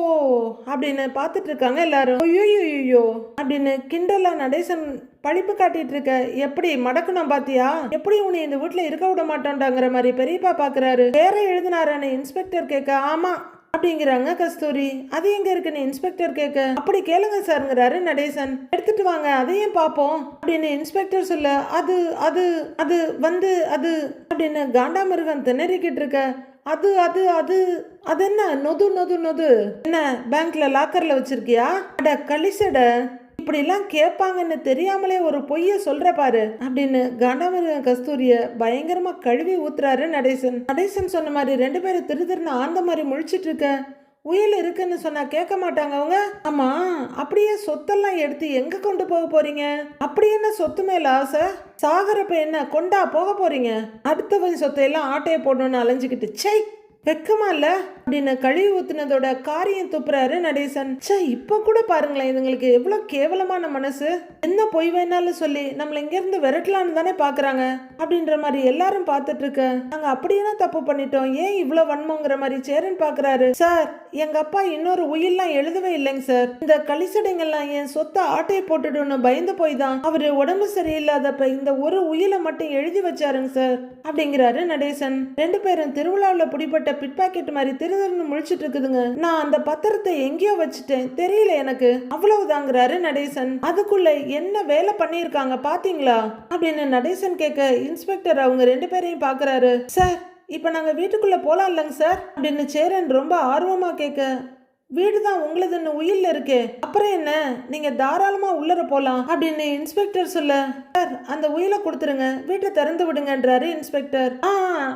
அப்படின்னு பாத்துட்டு இருக்காங்க எல்லாரும். ஐயோ அப்படின்னு கிண்டலா நடேசன் பழிப்பு காட்டிட்டு இருக்க, எப்படி மடக்கணும் பாத்தியா, எப்படி உன்னை இந்த வீட்டுல இருக்க விட மாட்டோம்டாங்கிற மாதிரி பெரியப்பா பாக்குறாரு. வேற எழுதினாரான்னு இன்ஸ்பெக்டர் கேட்க, ஆமா அப்படிங்கிறாங்க கஸ்தூரி. அது எங்க இருக்குன்னு இன்ஸ்பெக்டர் கேட்க, அப்படி கேளுங்க சார்ங்கிறாரு நடேசன். எடுத்துட்டு வாங்க அதையும் பாப்போம் அப்படின்னு இன்ஸ்பெக்டர் சொல்ல, அது அது அது வந்து அது அப்படின்னு காண்டாமிருகம் திணறிக்கிட்டு இருக்க, அது அது அது அது என்ன நொது நொது நொது, என்ன பேங்க்ல லாக்கர்ல வச்சிருக்கியா, அட கலிசட, இப்படிலாம் கேட்பாங்கன்னு தெரியாமலே ஒரு பொய்ய சொல்ற பாரு அப்படின்னு காண்டாமிருகம் கஸ்தூரிய பயங்கரமா கழுவி ஊத்துறாரு நடேசன். நடேசன் சொன்ன மாதிரி ரெண்டு பேரும் திருன்னு ஆந்த மாதிரி முழிச்சிட்டு இருக்க, உயில் இருக்குன்னு சொன்னா கேட்க மாட்டாங்க அவங்க. ஆமா, அப்படியே சொத்தெல்லாம் எடுத்து எங்க கொண்டு போக போறீங்க, அப்படி என்ன சொத்து மேல ஆசை, சாகரப்ப என்ன கொண்டா போக போறீங்க, அடுத்தவன் சொத்தையெல்லாம் ஆட்டையை போடணும்னு அலைஞ்சுக்கிட்டு சை வெக்கமா இல்ல அப்படின்னு கழுவி ஊத்துனதோட காரியம் துப்புறாரு நடேசன். சே இப்ப கூட பாருங்களேன் இதுங்களுக்கு எவ்வளவு கேவலமான மனசு, என்ன பொய் வேணாலும் சொல்லி நம்மள இங்க இருந்து விரட்டலான்னு தானே பாக்குறாங்க அப்படின்ற மாதிரி எல்லாரும் பார்த்துட்டு இருக்க, நாங்க அப்படியே தப்பு பண்ணிட்டோம், ஏன் இவ்வளவு வன்மங்கிற மாதிரி சேரன் பாக்குறாரு. சார் எங்க அப்பா இன்னொரு உயிரெல்லாம் எழுதவே இல்லைங்க சார், இந்த கலிசடைங்கெல்லாம் என் சொத்தை ஆட்டையை போட்டுடுன்னு பயந்து போய் தான் அவரு உடம்பு சரியில்லாதப்ப இந்த ஒரு உயிலை மட்டும் எழுதி வச்சாருங்க சார் அப்படிங்கிறாரு நடேசன். ரெண்டு பேரும் திருவிழாவில் பிடிப்பட்ட பிட் பாக்கெட் மாதிரி திருதர்னு முழிச்சிட்டு இருக்குதுங்க. நான் அந்த பத்திரத்தை எங்கேயோ வச்சுட்டேன், தெரியல எனக்கு, அவ்வளவுதாங்கிறாரு நடேசன். அதுக்குள்ள என்ன வேலை பண்ணியிருக்காங்க பாத்தீங்களா அப்படின்னு நடேசன் கேட்க, இன்ஸ்பெக்டர் அவங்க ரெண்டு பேரையும் பாக்குறாரு. சார் இப்ப நாங்க வீட்டுக்குள்ள போலாம் இல்லைங்க சார் அப்படின்னு சேரன் ரொம்ப ஆர்வமா கேட்க, வீடுதான் உங்களதுன்னு உயில்ல இருக்கே, அப்புறம் என்ன நீங்க தாராளமா உள்ளர போலாம் அப்படின்னு இன்ஸ்பெக்டர் சொல்ல, சார் அந்த உயிலை கொடுத்துருங்க, வீட்டை திறந்து விடுங்கன்றாரு இன்ஸ்பெக்டர்.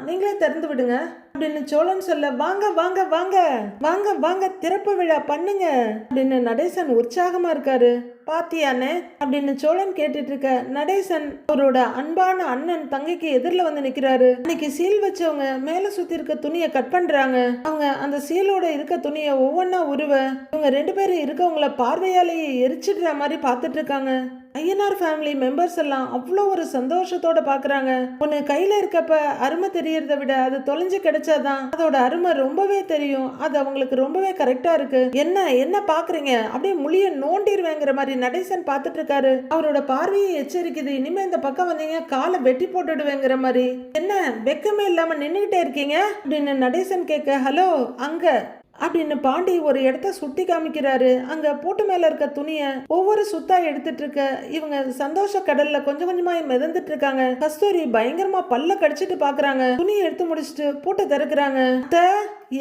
நீங்களே திறந்து விடுங்க அப்படின்னு சோழன் சொல்ல, வாங்க வாங்க வாங்க வாங்க வாங்க திறப்பு விழா பண்ணுங்க அப்படின்னு நடேசன் உற்சாகமா இருக்காரு. பாத்தியானே அப்படின்னு சோழன் கேட்டுட்டு இருக்க, நடேசன் அவரோட அன்பான அண்ணன் தங்கைக்கு எதிரில் வந்து நிக்கிறாரு. இன்னைக்கு சீல் வச்சவங்க மேல சுத்தி இருக்க துணியை கட் பண்றாங்க. அவங்க அந்த சீலோட இருக்க துணியை ஒவ்வொன்னா உருவ இவங்க ரெண்டு பேரும் இருக்கவங்கள பார்வையாலேயே எரிச்சிடுற மாதிரி பார்த்துட்டு இருக்காங்க. ஐயனார் ஃபேமிலி மெம்பர்ஸ் எல்லாம் அவ்வளோ ஒரு சந்தோஷத்தோட பாக்குறாங்க. ஒன்னு கையில இருக்கப்ப அருமை தெரியறத விட அது தொலைஞ்சு கிடைச்சாதான் அதோட அருமை ரொம்பவே தெரியும். அது அவங்களுக்கு ரொம்பவே கரெக்டா இருக்கு. என்ன என்ன பாக்குறீங்க, அப்படியே முழிய நோண்டிடுவேங்கிற மாதிரி நடேசன் பார்த்துட்டு இருக்காரு. அவரோட பார்வையை எச்சரிக்குது, இனிமே இந்த பக்கம் வந்தீங்க காலை வெட்டி போட்டுடுவேங்கிற மாதிரி. என்ன வெக்கமே இல்லாம நின்னுகிட்டே இருக்கீங்க அப்படின்னு நடேசன் கேட்க, ஹலோ அங்க அப்படின்னு பாண்டி ஒரு இடத்த சுட்டி காமிக்கிறாரு. அங்க பூட்டு மேல இருக்க துணிய ஒவ்வொரு சுத்தா எடுத்துட்டு இருக்க இவங்க சந்தோஷ கடல்ல கொஞ்சம் கொஞ்சமா மிதந்துட்டு இருக்காங்க. கஸ்தூரி பயங்கரமா பல்ல கடிச்சிட்டு பாக்குறாங்க. துணியை எடுத்து முடிச்சுட்டு பூட்டை திறக்கிறாங்க.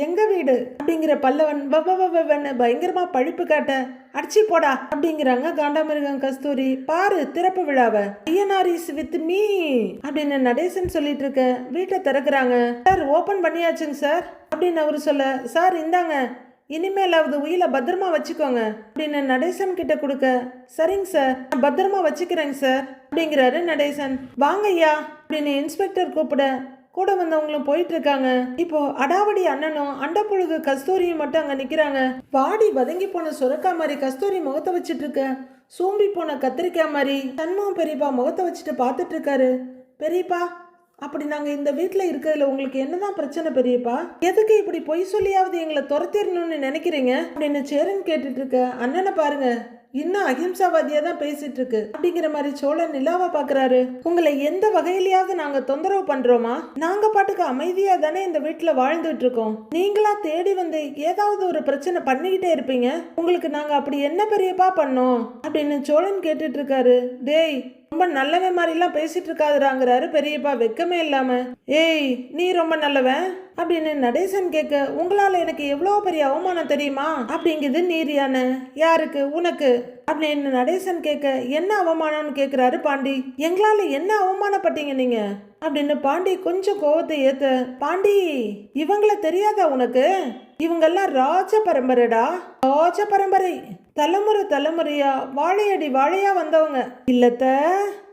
எங்க வீடு அப்படிங்கிற பல்லவன் பயங்கரமா பழிப்பு காட்ட, அடிச்சு போடா அப்படிங்கிறாங்க காண்டாமிருகம் கஸ்தூரி. பாரு திறப்பு விழாவ, ஐயனார் இஸ் வித் மீ அப்படின்னு நடேசன் சொல்லிட்டு இருக்க வீட்டை திறக்கிறாங்க. சார் ஓபன் பண்ணியாச்சுங்க சார் அப்படின்னு அவரு சொல்ல, சார் இந்தாங்க இனிமேலாவது உயில பத்திரமா வச்சுக்கோங்க அப்படின்னு நடேசன் கிட்ட கொடுக்க, சரிங்க சார் நான் பத்திரமா வச்சுக்கிறேங்க சார் அப்படிங்கிறாரு நடேசன். வாங்க ஐயா அப்படின்னு இன்ஸ்பெக்டர் கூப்பிட கூட வந்தவங்களும் போயிட்டு இருக்காங்க. இப்போ அடாவடி அண்ணனும் அண்டப்புழுகு கஸ்தூரியும் மட்டும் அங்க நிக்கிறாங்க. வாடி வதங்கி போன சுரக்கா மாதிரி கஸ்தூரி முகத்தை வச்சுட்டு இருக்க, சூம்பி போன கத்திரிக்காய் மாதிரி சண்முகம் பெரியப்பா முகத்தை வச்சுட்டு பார்த்துட்டு இருக்காரு. பெரியப்பா அப்படி நாங்க இந்த வீட்டுல இருக்கிறதுல உங்களுக்கு என்னதான் பிரச்சனை பெரியப்பா, எதுக்கு இப்படி பொய் சொல்லியாவது எங்களை துரத்திடணும்னு நினைக்கிறீங்க அப்படின்னு சேரன் கேட்டுட்டு இருக்க, அண்ணனை பாருங்க இன்னும் அகிம்சாவாதியா தான் பேசிட்டு இருக்கு அப்படிங்கிற மாதிரி சோழன் நிலாவை பாக்குறாரு. உங்களை எந்த வகையிலயாவது நாங்க தொந்தரவு பண்றோமா? நாங்க பாட்டுக்கு அமைதியா தானே இந்த வீட்டுல வாழ்ந்துட்டு இருக்கோம். நீங்களா தேடி வந்து ஏதாவது ஒரு பிரச்சனை பண்ணிக்கிட்டே இருப்பீங்க. உங்களுக்கு நாங்க அப்படி என்ன பெரியப்பா பண்ணோம் அப்படின்னு சோழன் கேட்டுட்டு இருக்காரு. டேய், ரொம்ப நல்லவன் மாதிரிலாம் பேசிட்டு இருக்காதுறாங்கிறாரு பெரியப்பா வெக்கமே இல்லாம. ஏய், நீ ரொம்ப நல்லவன் அப்படின்னு நடேசன் கேட்க, உங்களால எனக்கு எவ்வளவு பெரிய அவமானம் தெரியுமா அப்படிங்குது நீரியான. யாருக்கு? உனக்கு அப்படின்னு நடேசன் கேட்க, என்ன அவமானம்னு கேக்குறாரு பாண்டி. எங்களால என்ன அவமானப்பட்டீங்க நீங்க அப்படின்னு பாண்டி கொஞ்சம் கோவத்தை ஏத்த. பாண்டி, இவங்கள தெரியாதா உனக்கு? இவங்கெல்லாம் ராஜ பரம்பரைடா, ராஜ பரம்பரை. தலைமுறை தலைமுறையா வாழையடி வாழையா வந்தவங்க இல்லத்த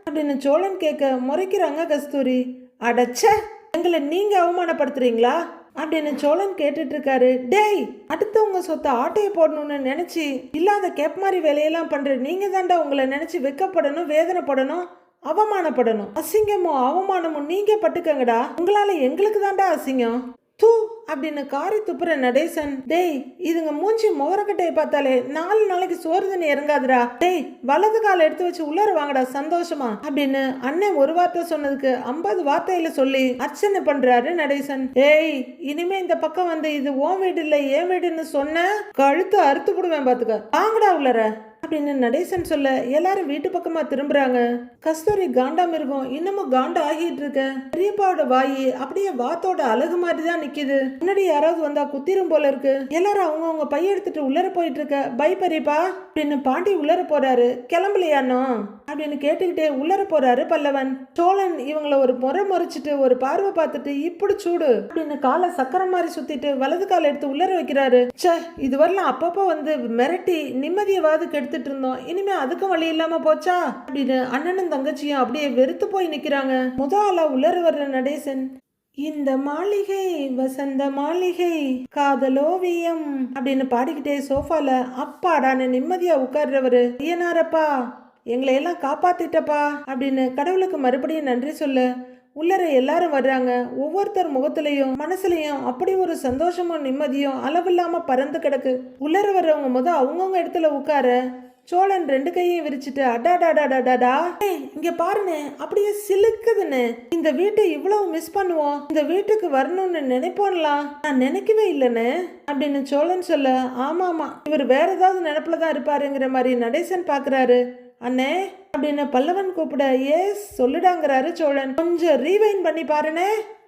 அப்படின்னு சோழன் கேட்க முறைக்கிறாங்க கஸ்தூரி. அடச்ச, எங்களை நீங்க அவமானப்படுத்துறீங்களா அப்படின்னு சோழன் கேட்டுட்டு இருக்காரு. டேய், அடுத்தவங்க சொத்தை ஆட்டையை போடணும்னு நினைச்சு இல்லாத கேப் மாதிரி வேலையெல்லாம் பண்ற நீங்க தாண்டா உங்களை நினைச்சு வெக்கப்படணும், வேதனைப்படணும், அவமானப்படணும். அசிங்கமும் அவமானமும் நீங்க பட்டுக்கங்கடா. உங்களால எங்களுக்கு தாண்டா அசிங்கம். தூ அப்படின்னு காரி துப்புற நடேசன். டேய், இதுங்க மூஞ்சி முகரக்கட்டையை பார்த்தாலே 4 நாளைக்கு சோறு தண்ணி இறங்காதுடா. டேய், வலது காலை எடுத்து வச்சு உள்ளர வாங்கடா சந்தோஷமா அப்படின்னு அண்ணன் ஒரு வார்த்தை சொன்னதுக்கு 50 வார்த்தையில சொல்லி அர்ச்சனை பண்றாரு நடேசன். ஏய், இனிமே இந்த பக்கம் வந்து இது ஓன் வீடு இல்ல என் வீடுன்னு சொன்ன கழுத்து அறுத்து போடுவேன் பாத்துக்க. வாங்கடா உள்ளர அப்படின்னு நடேசன் சொல்ல எல்லாரும் வீட்டு பக்கமா திரும்புறாங்க. கஸ்தூரி காண்டாம இருக்கும், இன்னமும் காண்டா ஆகிட்டு இருக்க. பெரியப்பாவோட வாயி அப்படியே வாத்தோட அழகு மாதிரி தான் நிக்குது. முன்னாடி யாராவது வந்தா குத்திரும் போல இருக்கு. எல்லாரும் அவங்க பைய எடுத்துட்டு உள்ளர போயிட்டு இருக்க. பை பெரியப்பா அப்படின்னு பாண்டி உள்ளர போறாரு. கிளம்பலையானோ அப்படின்னு கேட்டுக்கிட்டே உள்ளர போறாரு பல்லவன். சோழன் இவங்கள ஒரு முறை முறைச்சிட்டு ஒரு பார்வை பார்த்துட்டு இப்படி சூடு அப்படின்னு காலை சக்கரம் மாதிரி சுத்திட்டு வலது காலை எடுத்து உள்ளர வைக்கிறாரு. சே, இது வரலாம் அப்பப்போ வந்து மிரட்டி நிம்மதியவாது கெடுத்துட்டு இருந்தோம், இனிமே அதுக்கும் வழி இல்லாம போச்சா அப்படின்னு அண்ணனும் தங்கச்சியும் அப்படியே வெறுத்து போய் நிக்கிறாங்க. முதலா உள்ளர வர்ற நடேசன், இந்த மாளிகை வசந்த மாளிகை காதலோவியம் அப்படின்னு பாடிக்கிட்டே சோஃபால அப்பாடான நிம்மதியா உட்கார்றவரு. ஐயனாரப்பா, எங்களை எல்லாம் காப்பாத்திட்டப்பா அப்படின்னு கடவுளுக்கு மறுபடியும் நன்றி சொல்ல உள்ளர எல்லாரும் வர்றாங்க. ஒவ்வொருத்தர் முகத்திலையும் மனசுலையும் அப்படி ஒரு சந்தோஷமும் நிம்மதியும் அளவில்லாம பறந்து கிடக்கு. உள்ளர வர்றவங்க அவங்கவுங்க இடத்துல உட்கார சோழன் 2 கையையும் விரிச்சிட்டு அடாடாடாடாடா, இங்க பாருன்னு அப்படியே சிலுக்குதுன்னு. இந்த வீட்டை இவ்வளவு மிஸ் பண்ணுவோம், இந்த வீட்டுக்கு வரணும்னு நினைப்போம்லாம், நான் நினைக்கவே இல்லைன்னு அப்படின்னு சோழன் சொல்ல, ஆமா இவர் வேற ஏதாவது நினைப்புலதான் இருப்பாருங்கிற மாதிரி நடேசன் பாக்குறாரு. அண்ணே அப்படின்னு பல்லவன் கூப்பிட, ஏஸ் சொல்லுடாங்கிறாரு சோழன். கொஞ்சம் ரீவைண்ட் பண்ணி பாருனே,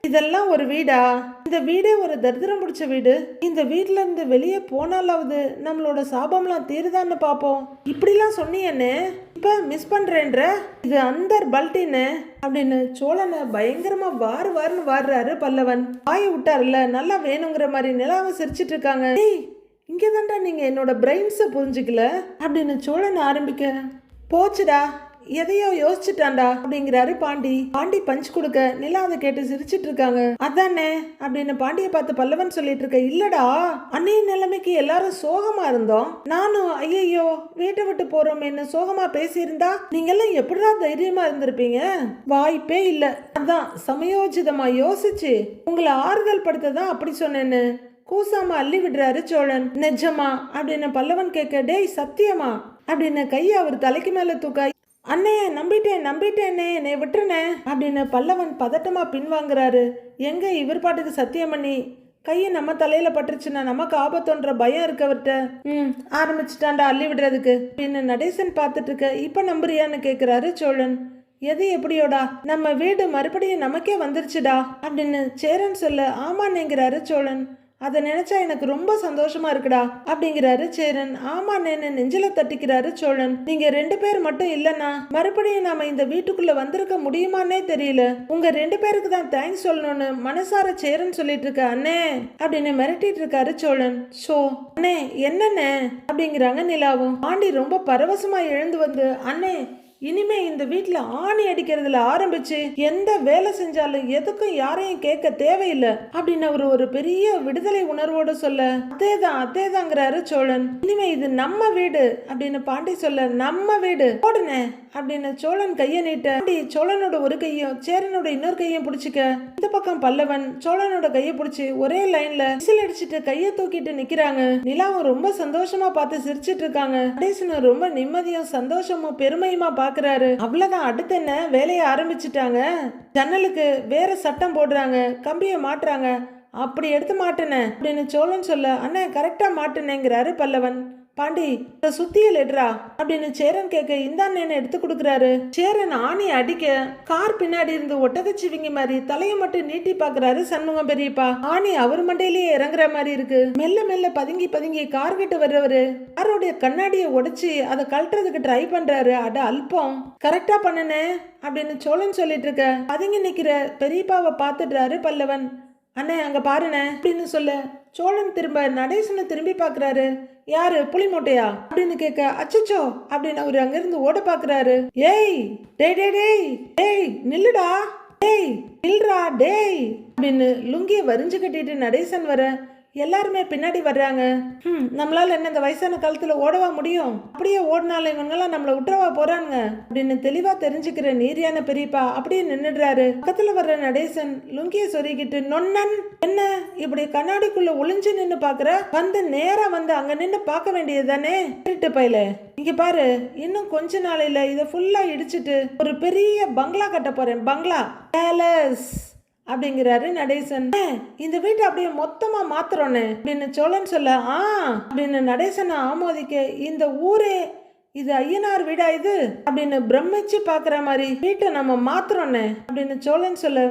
இதெல்லாம் ஒரு வீடா? இந்த வீடே ஒரு தரித்திரம் பிடிச்ச வீடு. இந்த வீட்டுல இருந்து வெளியே போனாலாவது நம்மளோட சாபம்லாம் தீருதான்னு பாப்போம். இப்படிலாம் சொன்னியன்னு இப்ப மிஸ் பண்றேன்ற, இது அந்தர் பல்ட்டின்னு அப்படின்னு சோழனை பயங்கரமா வாருன்னு வாடுறாரு பல்லவன். வாயை விட்டாருல, நல்லா வேணுங்கிற மாதிரி நிலாவை சிரிச்சிட்டு இருக்காங்க. இங்க தாண்டா நீங்க என்னோட பிரெயின்ஸை புரிஞ்சுக்கல அப்படின்னு சோழன் ஆரம்பிக்க, போச்சுடா எதையோ யோசிச்சுட்டான்டா அப்படிங்கிறாரு பாண்டி. பாண்டி பஞ்ச் கொடுக்க நிலா அதை கேட்டு சிரிச்சிட்டு இருக்காங்க. அதானே அப்படின்னு பாண்டிய பார்த்து பல்லவன் சொல்லிட்டு இருக்க. இல்லடா, அன்னைய நிலைமைக்கு எல்லாரும் சோகமா இருந்தோம். நானும் ஐயோ வீட்டை விட்டு போறோமேன்னு சோகமா பேசியிருந்தா நீங்க எல்லாம் எப்படிடா தைரியமா இருந்திருப்பீங்க? வாய்ப்பே இல்ல. அதான் சமயோஜிதமா யோசிச்சு உங்களை ஆறுதல் படுத்ததான் அப்படி சொன்னேன்னு கூசாம அள்ளி விடுறாரு சோழன். நிஜமா அப்படின்னு பல்லவன் கேட்க, டேய் சத்தியமா அப்படின்னு கையை அவர் தலைக்கு மேல தூக்க, அண்ணே நம்பிட்டேனே என்னை விட்டுருனே அப்படின்னு பல்லவன் பதட்டமா பின்வாங்குறாரு. எங்க இவர் பாட்டுக்கு சத்தியம் பண்ணி கையை நம்ம தலையில பட்டுருச்சுன்னா நமக்கு ஆபத்தோன்ற பயம் இருக்கவர்கிட்ட. ஆரம்பிச்சுட்டான்டா அள்ளி விடுறதுக்கு அப்படின்னு நடேசன் பார்த்துட்டு இருக்க. இப்ப நம்புறியான்னு கேக்குறாரு சோழன். எது எப்படியோடா, நம்ம வீடு மறுபடியும் நமக்கே வந்துருச்சுடா அப்படின்னு சேரன் சொல்ல, ஆமாண்ணேங்கிறாரு சோழன். அதை நினைச்சா எனக்கு ரொம்ப சந்தோஷமா இருக்குடா அப்படிங்கிறாரு சேரன். ஆமா நேன்னு நெஞ்சில தட்டிக்கிறாரு சோழன். நீங்க 2 பேர் மட்டும் இல்லைன்னா மறுபடியும் நாம இந்த வீட்டுக்குள்ள வந்திருக்க முடியுமான்னே தெரியல. உங்க 2 பேருக்கு தான் தேங்க்ஸ் சொல்லணும்னு மனசார சேரன் சொல்லிட்டு இருக்க. அண்ணே அப்படின்னு மிரட்டிட்டு இருக்காரு சோழன். ஷோ அண்ணே என்னண்ணே அப்படிங்கிறாங்க நிலாவும். பாண்டி ரொம்ப பரவசமா எழுந்து வந்து, அண்ணே இனிமே இந்த வீட்டுல ஆணி அடிக்கிறதுல ஆரம்பிச்சு எந்த வேலை செஞ்சாலும் எதுக்கும் யாரையும் கேட்க தேவையில்லை அப்படின்னு அவர் ஒரு பெரிய விடுதலை உணர்வோடு சொல்ல அதேதாங்கிறாரு சோழன். இனிமே இது நம்ம வீடு அப்படின்னு பாண்டி சொல்ல நம்ம வீடு போடுனே அப்படின்னு சோழன் கைய நீட்ட சோழனோட ஒரு கையும் சேரனோட இன்னொரு கையும் பிடிச்சிக்க இந்த பக்கம் பல்லவன் சோழனோட கையை பிடிச்சி ஒரே லைன்ல விசில் அடிச்சுட்டு கைய தூக்கிட்டு நிக்கிறாங்க. நிலாவும் ரொம்ப சந்தோஷமா பார்த்து சிரிச்சிட்டு இருக்காங்க. நடேசனும் ரொம்ப நிம்மதியும் சந்தோஷமும் பெருமையுமா பாக்குறாரு. அவ்வளவுதான், அடுத்து என்ன வேலையை ஆரம்பிச்சுட்டாங்க. ஜன்னலுக்கு வேற சட்டம் போடுறாங்க, கம்பிய மாட்டுறாங்க. அப்படி எடுத்து மாட்டினேன் அப்படின்னு சோழன் சொல்ல அண்ணே கரெக்டா மாட்டினேங்கிறாரு பல்லவன். பாண்டி சுத்தியல் எடுறா அப்படின்னு சேரன் கேட்க இந்தான்னு எடுத்து கொடுக்குறாரு. சேரன் ஆணி அடிக்க கார் பின்னாடி இருந்து ஒட்டகச்சிவிங்க மாதிரி தலையை மட்டும் நீட்டி பாக்குறாரு சண்முகம் பெரியப்பா. ஆணி அவர் மண்டையிலேயே இறங்குற மாதிரி இருக்கு. மெல்ல மெல்ல பதுங்கி பதுங்கி கார் கிட்ட வர்றவரு காரோடைய கண்ணாடியை உடைச்சு அதை கழட்டுறதுக்கு ட்ரை பண்றாரு. அட அல்பம், கரெக்டா பண்ணுனே அப்படின்னு சோழன் சொல்லிட்டு இருக்க பதுங்கி நிக்கிற பெரியப்பாவை பாத்துடுறாரு பல்லவன். அண்ணே அங்க பாருண்ணே அப்படின்னு சொல்ல சோழன் திரும்ப நடேசனை திரும்பி பாக்குறாரு. யாரு, புலி மூட்டையா அப்படின்னு கேட்க அச்சச்சோ அப்படின்னு அவரு அங்கிருந்து ஓட பாக்குறாரு. ஏய் டேய் டேய் டேய் டேய் நில்லுடா, டேய் நில்றா டேய் அப்படின்னு லுங்கிய வரிஞ்சு கட்டிட்டு நடேசன் வர எல்லாருமே பின்னாடி வர்றாங்க. நம்மளால என்ன இந்த வயசான காலத்துல ஓடவா முடியும்? அப்படியே ஓடினாலும் இவங்கெல்லாம் நம்மளை விட்டுறவா போறாங்க அப்படின்னு தெளிவா தெரிஞ்சுக்கிற நீரியான பெரியப்பா அப்படியே நின்னுடுறாரு. பக்கத்துல வர்ற நடேசன் லுங்கிய சொருகிட்டு நொன்னன் என்ன இப்படி கண்ணாடிக்குள்ள ஒளிஞ்சு நின்னு பாக்குற? வந்து நேரா வந்து அங்க நின்னு பார்க்க வேண்டியது தானே திருட்டு பையில. இங்க பாரு, இன்னும் கொஞ்ச நாளையில இதை ஃபுல்லா இடிச்சிட்டு ஒரு பெரிய பங்களா கட்ட போறேன், பங்களா பேலஸ் அப்படிங்கிறாரு நடேசன். இந்த வீட்டை அப்படியே மொத்தமா மாத்துறோன்னு அப்படின்னு சோழன் சொல்ல அப்படின்னு நடேசனை ஆமோதிக்க இந்த ஊரே இது ஐயனார் வீடா இது அப்படின்னு பிரமிச்சு பாக்குற மாதிரி வீட்டை நம்ம மாத்துறோன்னு அப்படின்னு சோழன் சொல்ல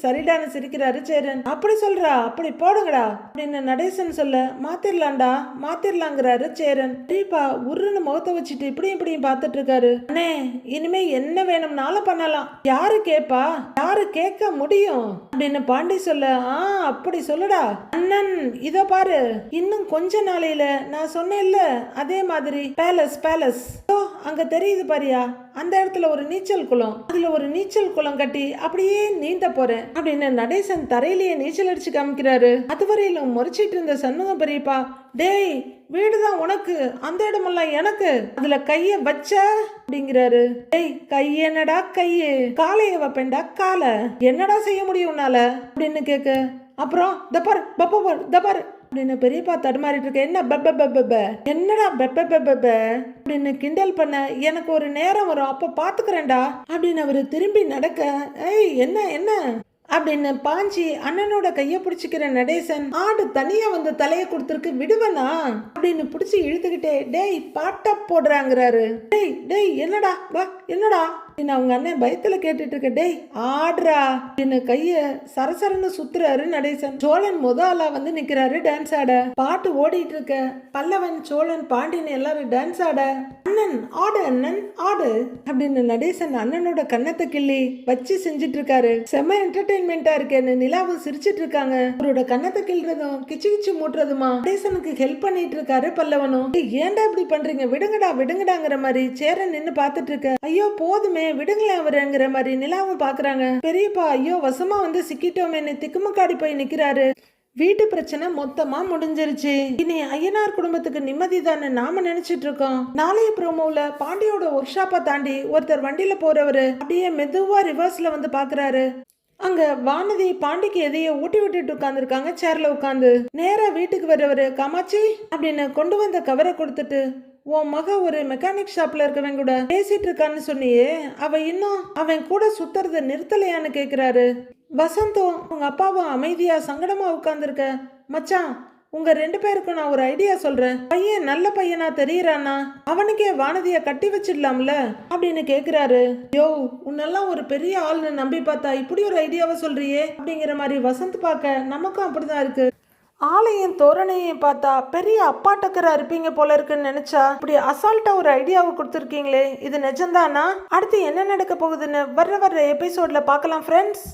சரிடான்னு சிரிக்கிறாரு சேரன். அப்படி சொல்றா, அப்படி போடுங்கடா அப்படின்னு நடேசன் சொல்ல மாத்திரலாங்கிறாரு சேரன். பெரியப்பா உருன்னு முகத்தை வச்சுட்டு இப்படியும் பார்த்துட்டு இருக்காரு. அண்ணே இனிமே என்ன வேணும்னாலும் பண்ணலாம், யாரு கேப்பா, யாரு கேட்க முடியும் அப்படின்னு பாண்டி சொல்ல அப்படி சொல்லுடா அண்ணன். இதோ பாரு, இன்னும் கொஞ்ச நாளையில நான் சொன்னேன்ல அதே மாதிரி பேலஸ் அங்க தெரியுது பாரியா, அந்த இடத்துல ஒரு நீச்சல் குளம், அதுல ஒரு நீச்சல் குளம் கட்டி அப்படியே நீந்த போறேன் அப்படின்னு நடேசன் தரையிலேயே நீச்சல் அடிச்சு காமிக்கிறாரு. அதுவரையிலும் முறைச்சிட்டு இருந்த சண்முகம் பெரியப்பா டேய் வீடுதான் உனக்கு, அந்த இடமெல்லாம் எனக்கு, அதுல கைய வச்ச அப்படிங்கிறாரு. டேய் கையென்னடா கையு, காலைய வைப்பேன்டா காலை, என்னடா செய்ய முடியும் உன்னால அப்படின்னு கேட்க அப்புறம் தப்பார் தப்பார் அப்படின்னு பெரியப்பா தடுமாறிட்டு இருக்க. என்ன என்னடா அப்படின்னு கிண்டல் பண்ண எனக்கு ஒரு நேரம் வரும் அப்ப பாத்துக்கிறேன்டா அப்படின்னு அவரு திரும்பி நடக்க ஏய் என்ன அப்படின்னு பாஞ்சி அண்ணனோட கைய பிடிச்சிக்கிற நடேசன் ஆடு தனியா வந்து தலைய கொடுத்துருக்கு விடுவனா அப்படின்னு பிடிச்சி இழுத்துக்கிட்டே டேய் பாட்டா போடுறாங்கிறாரு. டேய் என்னடா என்னடா அவங்க அண்ணன் பயத்துல கேட்டுட்டு இருக்க. டேய் ஆடுறா அப்படின்னு கைய சரசரன்னு சுத்துறாரு நடேசன். சோழன் முதலா வந்து நிக்கிறாரு டான்ஸ் ஆட. பாட்டு ஓடிட்டு இருக்க பல்லவன் சோழன் பாண்டியன் எல்லாரும் டான்ஸ் ஆட அண்ணன் ஆடு அப்படின்னு நடேசன் அண்ணனோட கண்ணத்தை கிள்ளி வச்சு செஞ்சுட்டு இருக்காரு. செம்ம என்டர்டெயின்மெண்டா இருக்கேன்னு நிலாவும் சிரிச்சிட்டு இருக்காங்க. அவரோட கண்ணத்தை கிள்றதும் கிச்சு மூட்டுறதுமா நடேசனுக்கு ஹெல்ப் பண்ணிட்டு இருக்காரு பல்லவனும். ஏன்டா இப்படி பண்றீங்க, விடுங்கடாங்கிற மாதிரி சேரன் நின்னு பாத்துட்டு இருக்க. ஐயோ போதுமே விடுங்களேன் அவருங்கிற மாதிரி நிலாவும் பாக்குறாங்க. பெரியப்பா ஐயோ வசமா வந்து சிக்கிட்டோமேன்னு திக்குமுக்காடி போய் நிக்கிறாரு. வீட்டு பிரச்சனை மொத்தமா முடிஞ்சிருச்சு, இனி ஐயனார் குடும்பத்துக்கு நிம்மதி தானே நாம நினைச்சிட்டு இருக்கோம். நாளைய ப்ரோமோல பாண்டியோட ஒர்க் ஷாப்பை தாண்டி ஒருத்தர் வண்டியில போறவரு அப்படியே மெதுவா ரிவர்ஸ்ல வந்து பாக்குறாரு. அங்க வானதி பாண்டிக்கு எதையோ ஊட்டி விட்டுட்டு உட்காந்துருக்காங்க சேர்ல உட்காந்து. நேரா வீட்டுக்கு வர்றவரு காமாட்சி அப்படின்னு கொண்டு வந்த கவரை கொடுத்துட்டு உன் மக ஒரு மெக்கானிக் ஷாப்ல இருக்கவன் கூட பேசிட்டு இருக்கான்னு சொன்னியே, அவன் கூட சுத்துறத நிறுத்தலையான்னு கேக்குறாரு. வசந்தும் உங்க அப்பாவும் அமைதியா சங்கடமா உட்கார்ந்துருக்க. மச்சான் உங்க 2 பேருக்கும் நான் ஒரு ஐடியா சொல்றேன், பையன் நல்ல பையனா தெரியறானா, அவனுக்கே வானதிய கட்டி வச்சிடலாம்ல அப்படின்னு கேக்குறாரு. யோ உன்னெல்லாம் ஒரு பெரிய ஆள்னு நம்பி பார்த்தா இப்படி ஒரு ஐடியாவை சொல்றியே அப்படிங்கிற மாதிரி வசந்த் பார்க்க நமக்கும் அப்படிதான் இருக்கு. ஆலயம் தோரணையும் பார்த்தா பெரிய அப்பாட்டக்கரா இருப்பீங்க போல இருக்குன்னு நினைச்சா இப்படி அசால்ட்டா ஒரு ஐடியாவை கொடுத்துருக்கீங்களே, இது நிஜம்தானா? அடுத்து என்ன நடக்க போகுதுன்னு வர்ற எபிசோட்ல பார்க்கலாம் ஃப்ரெண்ட்ஸ்.